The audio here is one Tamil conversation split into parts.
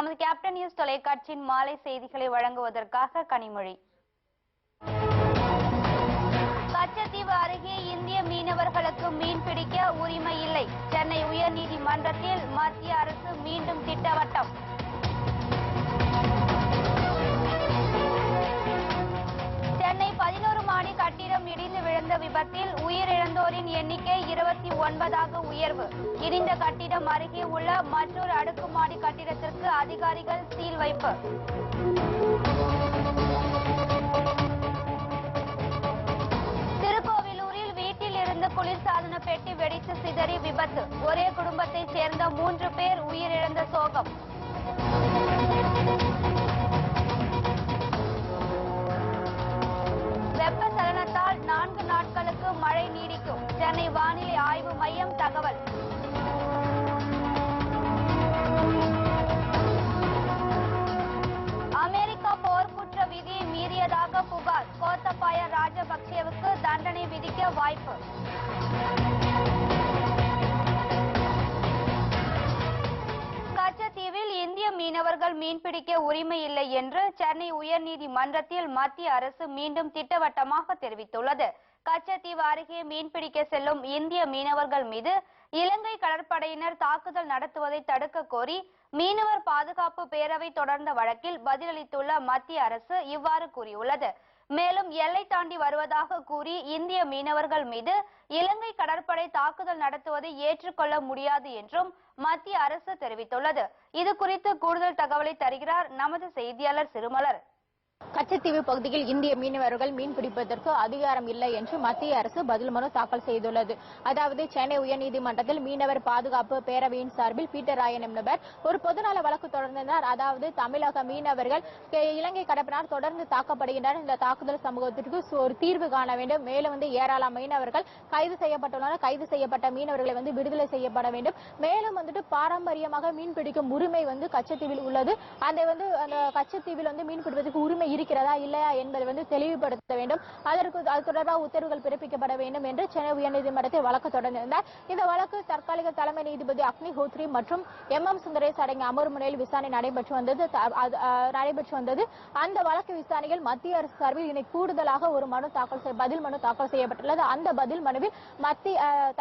நமது கேப்டன் நியூஸ் தொலைக்காட்சியின் மாலை செய்திகளை வழங்குவதற்காக கனிமொழி. கச்சத்தீவு அருகே இந்திய மீனவர்களுக்கு மீன் பிடிக்க உரிமை இல்லை. சென்னை உயர்நீதிமன்றத்தில் மத்திய அரசு மீண்டும் திட்டவட்டம். சென்னை 11 மாடி கட்டிடம் இடிந்து விழுந்த விபத்தில் உயிரிழந்தோரின் எண்ணிக்கை 29ஆக உயர்வு. இடிந்த கட்டிடம் அருகே உள்ள மற்றொரு அடுக்குமாடி கட்டிடத்திற்கு அதிகாரிகள் சீல் வைப்பு. திருக்கோவிலூரில் வீட்டில் இருந்து குளிர்சாதன பெட்டி வெடித்து சிதறி விபத்து. ஒரே குடும்பத்தைச் சேர்ந்த 3 பேர் உயிரிழந்த சோகம். வெப்பச்சலனத்தால் 4 நாட்களுக்கு மழை நீடிக்கும். சென்னை வானிலை ஆய்வு மையம் தகவல். அமெரிக்கா போர்க்குற்ற விதியை மீறியதாக புகார். கோத்தபாய ராஜபக்சேவுக்கு தண்டனை விதிக்க வாய்ப்பு. கச்சத்தீவில் இந்திய மீனவர்கள் மீன்பிடிக்க உரிமை இல்லை என்று சென்னை உயர்நீதிமன்றத்தில் மத்திய அரசு மீண்டும் திட்டவட்டமாக தெரிவித்துள்ளது. கச்சத்தீவு அருகே மீன்பிடிக்க செல்லும் இந்திய மீனவர்கள் மீது இலங்கை கடற்படையினர் தாக்குதல் நடத்துவதை தடுக்க கோரி மீனவர் பாதுகாப்பு பேரவை தொடர்ந்த வழக்கில் பதிலளித்துள்ள மத்திய அரசு இவ்வாறு கூறியுள்ளது. மேலும் எல்லை தாண்டி வருவதாக கூறி இந்திய மீனவர்கள் மீது இலங்கை கடற்படை தாக்குதல் நடத்துவதை ஏற்றுக்கொள்ள முடியாது என்றும் மத்திய அரசு தெரிவித்துள்ளது. இது குறித்து கூடுதல் தகவலை தருகிறார் நமது செய்தியாளர் சிறுமலர். கச்சத்தீவு பகுதியில் இந்திய மீனவர்கள் மீன் பிடிப்பதற்கு அதிகாரம் இல்லை என்று மத்திய அரசு பதில் மனு தாக்கல் செய்துள்ளது. அதாவது சென்னை உயர்நீதிமன்றத்தில் மீனவர் பாதுகாப்பு பேரவையின் சார்பில் பீட்டர் ராயன் என்பவர் ஒரு பொதுநல வழக்கு தொடர்ந்தனர். அதாவது தமிழக மீனவர்கள் இலங்கை கடற்படையினர் தொடர்ந்து தாக்கப்படுகின்றனர். இந்த தாக்குதல் சமூகத்திற்கு ஒரு தீர்வு காண வேண்டும். மேலும் ஏராளமான மீனவர்கள் கைது செய்யப்பட்டுள்ளனர். கைது செய்யப்பட்ட மீனவர்களை விடுதலை செய்யப்பட வேண்டும். மேலும் பாரம்பரியமாக மீன் பிடிக்கும் உரிமை கச்சத்தீவில் உள்ளது. அந்த கச்சத்தீவில் மீன் பிடிப்பதற்கு உரிமை இருக்கிறதா இல்லையா என்பதை தெளிவுபடுத்த வேண்டும். அது தொடர்பாக உத்தரவுகள் பிறப்பிக்கப்பட வேண்டும் என்று சென்னை உயர்நீதிமன்றத்தில் வழக்கு தொடர்ந்திருந்தார். இந்த வழக்கு தற்காலிக தலைமை நீதிபதி அக்னிஹோத்ரி மற்றும் MM சுந்தரேஷ் அடங்கிய அமர்வு முன்னிலையில் விசாரணை நடைபெற்று வந்தது. அந்த வழக்கு விசாரணையில் மத்திய அரசு சார்பில் இன்னைக்கு கூடுதலாக ஒரு பதில் மனு தாக்கல் செய்யப்பட்டுள்ளது. அந்த பதில் மனுவில்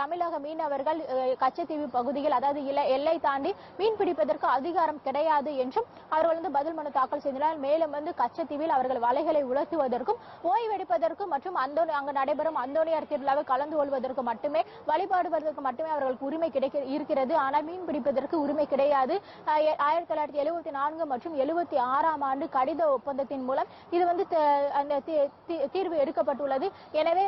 தமிழக மீனவர்கள் கச்சத்தீவு பகுதியில் அதாவது எல்லை தாண்டி மீன் பிடிப்பதற்கு அதிகாரம் கிடையாது என்றும் அவர்கள் பதில் மனு தாக்கல் செய்துள்ளனர். மேலும் கச்சத்தீவில் அவர்கள் வலைகளை உலர்த்துவதற்கும் ஓய்வெடுப்பதற்கும் மற்றும் அங்கு நடைபெறும் அந்தோனியார் திருவிழாவை கலந்து கொள்வதற்கு மட்டுமே வழிபாடுவதற்கு மட்டுமே அவர்களுக்கு உரிமை இருக்கிறது. ஆனால் மீன் பிடிப்பதற்கு உரிமை கிடையாது. 1974 மற்றும் 76ஆம் ஆண்டு கடித ஒப்பந்தத்தின் மூலம் இது தீர்வு எடுக்கப்பட்டுள்ளது. எனவே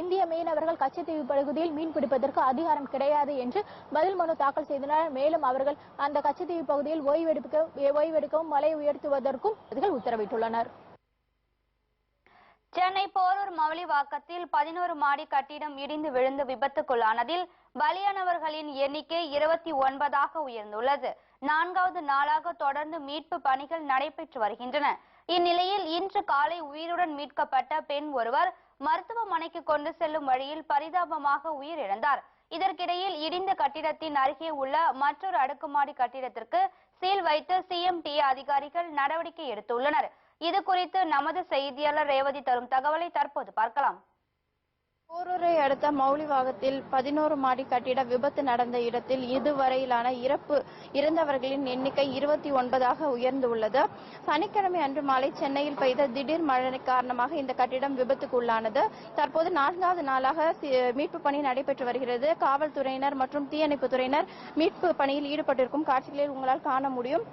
இந்திய மீனவர்கள் கச்சத்தீவு பகுதியில் மீன் பிடிப்பதற்கு அதிகாரம் கிடையாது என்று பதில் மனு தாக்கல் செய்தனர். மேலும் அவர்கள் அந்த கச்சத்தீவு பகுதியில் ஓய்வெடுக்கவும் மலை உயர்த்துவதற்கும் உத்தரவிட்டுள்ளனர். சென்னை போரூர் மவுலிவாக்கத்தில் 11 மாடி கட்டிடம் இடிந்து விழுந்து விபத்துக்குள்ளானதில் பலியானவர்களின் எண்ணிக்கை 29ஆக உயர்ந்துள்ளது. 4வது நாளாக தொடர்ந்து மீட்பு பணிகள் நடைபெற்று வருகின்றன. இந்நிலையில் இன்று காலை உயிருடன் மீட்கப்பட்ட பெண் ஒருவர் மருத்துவமனைக்கு கொண்டு செல்லும் வழியில் பரிதாபமாக உயிரிழந்தார். இதற்கிடையில் இடிந்த கட்டிடத்தின் அருகே உள்ள மற்றொரு அடுக்குமாடி கட்டிடத்திற்கு சீல் வைத்து CMTA அதிகாரிகள் நடவடிக்கை எடுத்துள்ளனர். இது குறித்து நமது செய்தியாளர் ரேவதி தரும் தகவலை தற்போது பார்க்கலாம். போரூரை அடுத்த மவுலிவாகத்தில் 11 மாடி கட்டிட விபத்து நடந்த இடத்தில் இதுவரையிலான இறந்தவர்களின் எண்ணிக்கை 29ஆக உயர்ந்துள்ளது. சனிக்கிழமை அன்று மாலை சென்னையில் பெய்த திடீர் மழை காரணமாக இந்த கட்டிடம் விபத்துக்கு உள்ளானது. தற்போது 4வது நாளாக மீட்பு பணி நடைபெற்று வருகிறது. காவல்துறையினர் மற்றும் தீயணைப்பு துறையினர் மீட்பு பணியில் ஈடுபட்டிருக்கும் காட்சிகளில் உங்களால் காண முடியும்.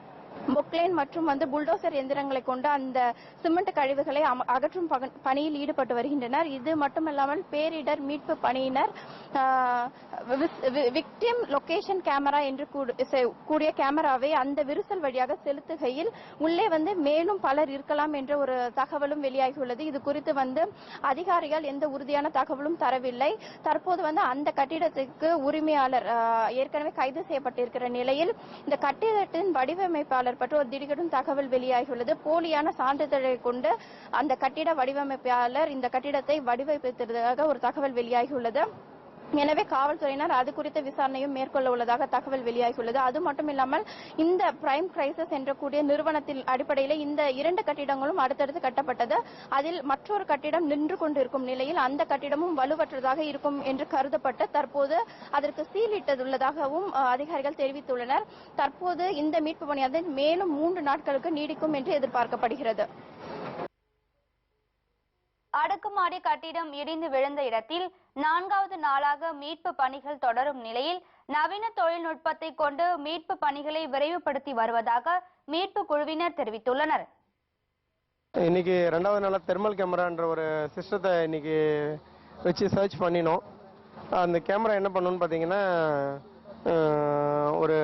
பொக்லைன் மற்றும் புல்டோசர் எந்திரங்களை கொண்டு அந்த சிமெண்ட் கழிவுகளை அகற்றும் பணியில் ஈடுபட்டு வருகின்றனர். இது மட்டுமல்லாமல் பேரிடர் மீட்பு பணியினர் விக்டிம் லொகேஷன் கேமரா என்று கூடிய கேமராவை அந்த விரிசல் வழியாக செலுத்துகையில் உள்ளே மேலும் பலர் இருக்கலாம் என்ற ஒரு தகவலும் வெளியாகியுள்ளது. இது குறித்து அதிகாரிகள் எந்த உறுதியான தகவலும் தரவில்லை. தற்போது அந்த கட்டிடத்துக்கு உரிமையாளர் ஏற்கனவே கைது செய்யப்பட்டிருக்கிற நிலையில் இந்த கட்டிடத்தின் வடிவமைப்பாளர் பற்றி ஒரு திடுக்கிடும் தகவல் வெளியாகியுள்ளது. போலியான சான்றிதழை கொண்டு அந்த கட்டிட வடிவமைப்பாளர் இந்த கட்டிடத்தை வடிவமைத்ததாக ஒரு தகவல் வெளியாகியுள்ளது. எனவே காவல்துறையினர் அது குறித்த விசாரணையும் மேற்கொள்ள உள்ளதாக தகவல் வெளியாகியுள்ளது. அது மட்டும் இல்லாமல் இந்த பிரைம் கிரைசஸ் என்ற கூடிய நிறுவனத்தில் அடிப்படையில் இந்த 2 கட்டிடங்களும் அடுத்தடுத்து கட்டப்பட்டது. அதில் மற்றொரு கட்டிடம் நின்று கொண்டிருக்கும் நிலையில் அந்த கட்டிடமும் வலுவற்றதாக இருக்கும் என்று கருதப்பட்டு தற்போது அதற்கு சீலிட்டுள்ளதாகவும் அதிகாரிகள் தெரிவித்துள்ளனர். தற்போது இந்த மீட்பு பணியானது மேலும் 3 நாட்களுக்கு நீடிக்கும் என்று எதிர்பார்க்கப்படுகிறது. அடுக்குமாடி கட்டிடம் இடிந்து விழுந்த இடத்தில் 4வது நாளாக மீட்பு பணிகள் தொடரும் நிலையில் நவீன தொழில்நுட்பத்தை கொண்டு மீட்பு பணிகளை விரைவுபடுத்தி வருவதாக மீட்பு குழுவினர் தெரிவித்துள்ளனர். இன்னைக்கு 2வது நாளா தெர்மல் கேமரான்ற ஒரு சிஸ்டத்தை இன்னைக்கு வச்சு சர்ச் பண்ணினோம். அந்த கேமரா என்ன பண்ணணும்னு பார்த்தீங்கன்னா, ஒரு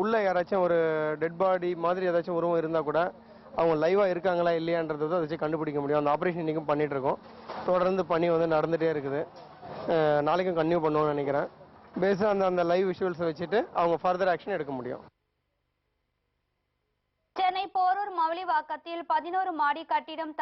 உள்ள யாராச்சும் ஒரு டெட் பாடி மாதிரி ஏதாச்சும் உருவம் இருந்தால் கூட அவங்க லைவா இருக்காங்களா இல்லையான்றதை அதை வச்சு கண்டுபிடிக்க முடியும். அந்த ஆப்ரேஷன் இன்னைக்கும் பண்ணிட்டு இருக்கோம். தொடர்ந்து பணி நடந்துட்டே இருக்குது. நாளைக்கும் கன்டினியூ பண்ணுவோம்னு நினைக்கிறேன். பேஸ் அந்த லைவ் விஷுவல்ஸை வச்சுட்டு அவங்க ஃபர்தர் ஆக்ஷன் எடுக்க முடியும். சென்னை போரூர் மவுலிவாக்கத்தில் 11 மாடி கட்டிடம்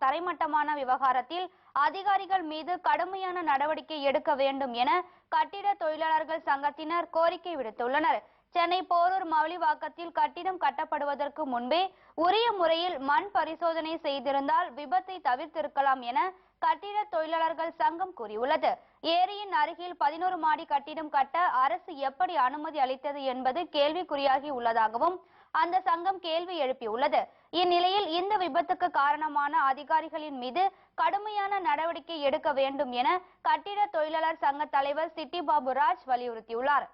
தரைமட்டமான விவகாரத்தில் அதிகாரிகள் மீது கடுமையான நடவடிக்கை எடுக்க வேண்டும் என கட்டிட தொழிலாளர்கள் சங்கத்தினர் கோரிக்கை விடுத்துள்ளனர். சென்னை போரூர் மவுலிவாக்கத்தில் கட்டிடம் கட்டப்படுவதற்கு முன்பே உரிய முறையில் மண் பரிசோதனை செய்திருந்தால் விபத்தை தவிர்த்திருக்கலாம் என கட்டிட தொழிலாளர்கள் சங்கம் கூறியுள்ளது. ஏரியின் அருகில் 11 மாடி கட்டிடம் கட்ட அரசு எப்படி அனுமதி அளித்தது என்பது கேள்விக்குறியாகி உள்ளதாகவும் அந்த சங்கம் கேள்வி எழுப்பியுள்ளது. இந்நிலையில் இந்த விபத்துக்கு காரணமான அதிகாரிகளின் மீது கடுமையான நடவடிக்கை எடுக்க வேண்டும் என கட்டிட தொழிலாளர் சங்க தலைவர் சிட்டி பாபுராஜ் வலியுறுத்தியுள்ளார்.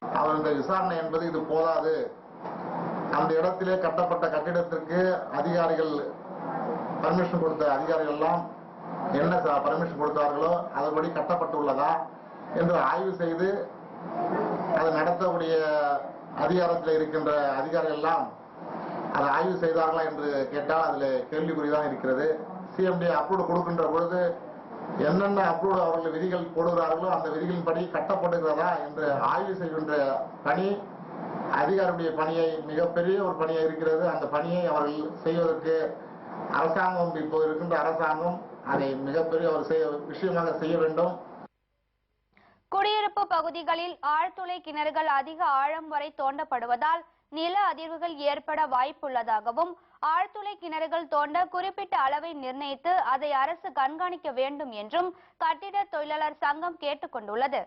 அவருடைய விசாரணை என்பது இது போதாது. அந்த இடத்திலே கட்டப்பட்ட கட்டிடத்திற்கு அதிகாரிகள் பர்மிஷன் கொடுத்த அதிகாரிகள் எல்லாம் என்ன பர்மிஷன் கொடுத்தார்களோ அதன்படி கட்டப்பட்டுள்ளதா என்று ஆய்வு செய்து அதை நடத்தக்கூடிய அதிகாரத்தில் இருக்கின்ற அதிகாரிகள் எல்லாம் அதை ஆய்வு செய்தார்களா என்று கேட்டால் அதில் கேள்விக்குறிதான் இருக்கிறது. சிஎம்டி அப்ரூவ் கொடுக்கின்ற பொழுது என்னென்ன அப்ரூவ் அவர்கள் விதிகள் போடுகிறார்களோ அந்த விதிகளின்படி கட்டப்படுகிறதா என்று ஆய்வு செய்கின்ற பணி அதிகாரியுடைய பணியை மிகப்பெரிய ஒரு பணியாக இருக்கிறது. அந்த பணியை அவர்கள் செய்வதற்கு அரசாங்கம், இப்போது இருக்கின்ற அரசாங்கம் அதை மிகப்பெரிய ஒரு விஷயமாக செய்ய வேண்டும். குடியிருப்பு பகுதிகளில் ஆழ்துளை கிணறுகள் அதிக ஆழம் வரை தோண்டப்படுவதால் நில அதிர்வுகள் ஏற்பட வாய்ப்புள்ளதாகவும் ஆழ்துளை கிணறுகள் தோண்ட குறிப்பிட்ட அளவை நிர்ணயித்து அதை அரசு கண்காணிக்க வேண்டும் என்றும் கட்டிட தொழிலாளர் சங்கம் கேட்டுக் கொண்டுள்ளது.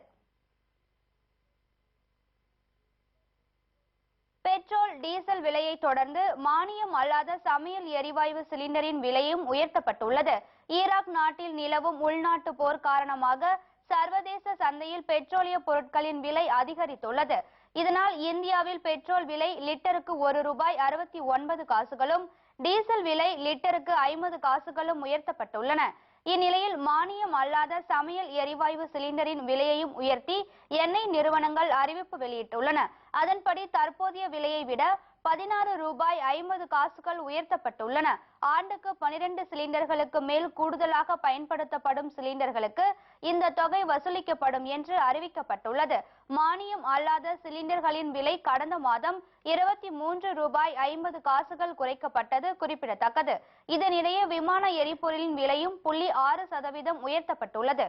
பெட்ரோல் டீசல் விலையை தொடர்ந்து மானியம் அல்லாத சமையல் எரிவாயு சிலிண்டரின் விலையும் உயர்த்தப்பட்டுள்ளது. ஈராக் நாட்டில் நிலவும் உள்நாட்டு போர் காரணமாக சர்வதேச சந்தையில் பெட்ரோலிய பொருட்களின் விலை அதிகரித்துள்ளது. இதனால் இந்தியாவில் பெட்ரோல் விலை லிட்டருக்கு ₹1.69 டீசல் விலை லிட்டருக்கு 50 காசுகளும் உயர்த்தப்பட்டுள்ளன. இந்நிலையில் மானியம் அல்லாத சமையல் எரிவாயு சிலிண்டரின் விலையையும் உயர்த்தி எண்ணெய் நிறுவனங்கள் அறிவிப்பு வெளியிட்டுள்ளன. அதன்படி தற்போதைய விலையை விட ₹16.50 உயர்த்தப்பட்டுள்ளன. ஆண்டுக்கு 12 சிலிண்டர்களுக்கு மேல் கூடுதலாக பயன்படுத்தப்படும் சிலிண்டர்களுக்கு இந்த தொகை வசூலிக்கப்படும் என்று அறிவிக்கப்பட்டுள்ளது. மானியம் அல்லாத சிலிண்டர்களின் விலை கடந்த மாதம் ₹23.50 குறைக்கப்பட்டது குறிப்பிடத்தக்கது. இதனிடையே விமான எரிபொருளின் விலையும் 0.6% உயர்த்தப்பட்டுள்ளது.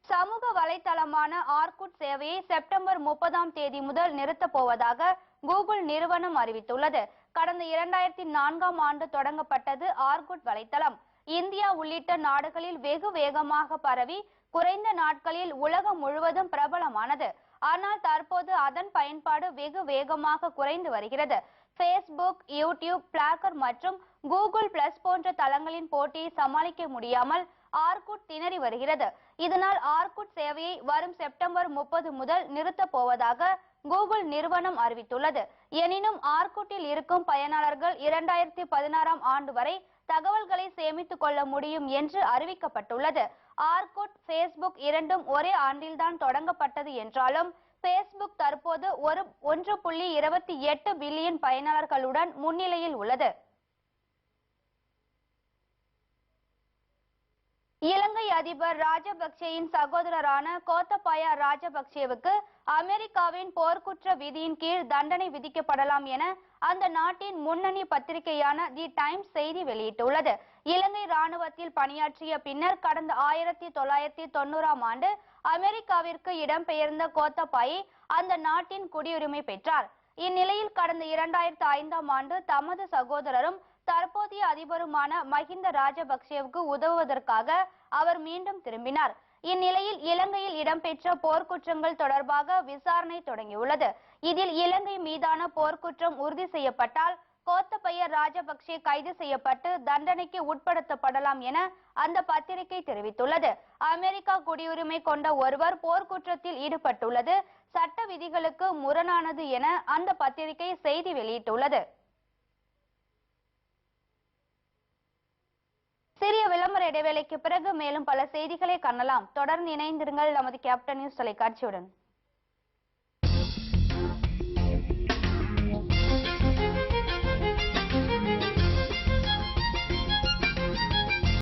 சமூக வலைதளமான ஆர்குட் சேவையை செப்டம்பர் 30ஆம் தேதி முதல் நிறுத்தப் போவதாக கூகுள் நிறுவனம் அறிவித்துள்ளது. கடந்த 2004ஆம் ஆண்டு தொடங்கப்பட்டது ஆர்குட் வலைதளம். இந்தியா உள்ளிட்ட நாடுகளில் வெகு வேகமாக பரவி குறைந்த நாட்களில் உலகம் முழுவதும் பிரபலமானது. ஆனால் தற்போது அதன் பயன்பாடு வெகு வேகமாக குறைந்து வருகிறது. Facebook, YouTube, பிளாக்கர் மற்றும் கூகுள் பிளஸ் போன்ற தளங்களின் போட்டியை சமாளிக்க முடியாமல் ஆர்குட் திணறி வருகிறது. இதனால் ஆர்குட் சேவையை வரும் செப்டம்பர் 30 முதல் நிறுத்தப் போவதாக கூகுள் நிறுவனம் அறிவித்துள்ளது. எனினும் ஆர்குட்டில் இருக்கும் பயனாளர்கள் 2016ஆம் ஆண்டு வரை தகவல்களை சேமித்துக் கொள்ள முடியும் என்று அறிவிக்கப்பட்டுள்ளது. ஆர்குட், Facebook இரண்டும் ஒரே ஆண்டில்தான் தொடங்கப்பட்டது என்றாலும் Facebook தற்போது 1.28 பில்லியன் பயனாளர்களுடன் முன்னிலையில் உள்ளது. இலங்கை அதிபர் ராஜபக்சேயின் சகோதரரான கோத்தபாய ராஜபக்சேவுக்கு அமெரிக்காவின் போர்க்குற்ற விதியின் கீழ் தண்டனை விதிக்கப்படலாம் என அந்த நாட்டின் முன்னணி பத்திரிகையான தி டைம்ஸ் செய்தி வெளியிட்டுள்ளது. இலங்கை ராணுவத்தில் பணியாற்றிய பின்னர் கடந்த 1990ஆம் ஆண்டு அமெரிக்காவிற்கு இடம்பெயர்ந்த கோத்தபாய அந்த நாட்டின் குடியுரிமை பெற்றார். இந்நிலையில் கடந்த 2005ஆம் ஆண்டு தமது சகோதரரும் தற்போதைய அதிபருமான மஹிந்த ராஜபக்சேவுக்கு உதவுவதற்காக அவர் மீண்டும் திரும்பினார். இந்நிலையில் இலங்கையில் இடம்பெற்ற போர்க்குற்றங்கள் தொடர்பாக விசாரணை தொடங்கியுள்ளது. இதில் இலங்கை மீதான போர்க்குற்றம் உறுதி செய்யப்பட்டால் கோத்தபய ராஜபக்சே கைது செய்யப்பட்டு தண்டனைக்கு உட்படுத்தப்படலாம் என அந்த பத்திரிகை தெரிவித்துள்ளது. அமெரிக்கா குடியுரிமை கொண்ட ஒருவர் போர்க்குற்றத்தில் ஈடுபட்டுள்ளது சட்ட விதிகளுக்கு முரணானது என அந்த பத்திரிகை செய்தி வெளியிட்டுள்ளது. சிறிய விளம்பர இடைவேளைக்கு பிறகு மேலும் பல செய்திகளை காணலாம். தொடர்ந்து இணைந்திருங்கள் நமது கேப்டன் நியூஸ் தொலைக்காட்சியுடன்.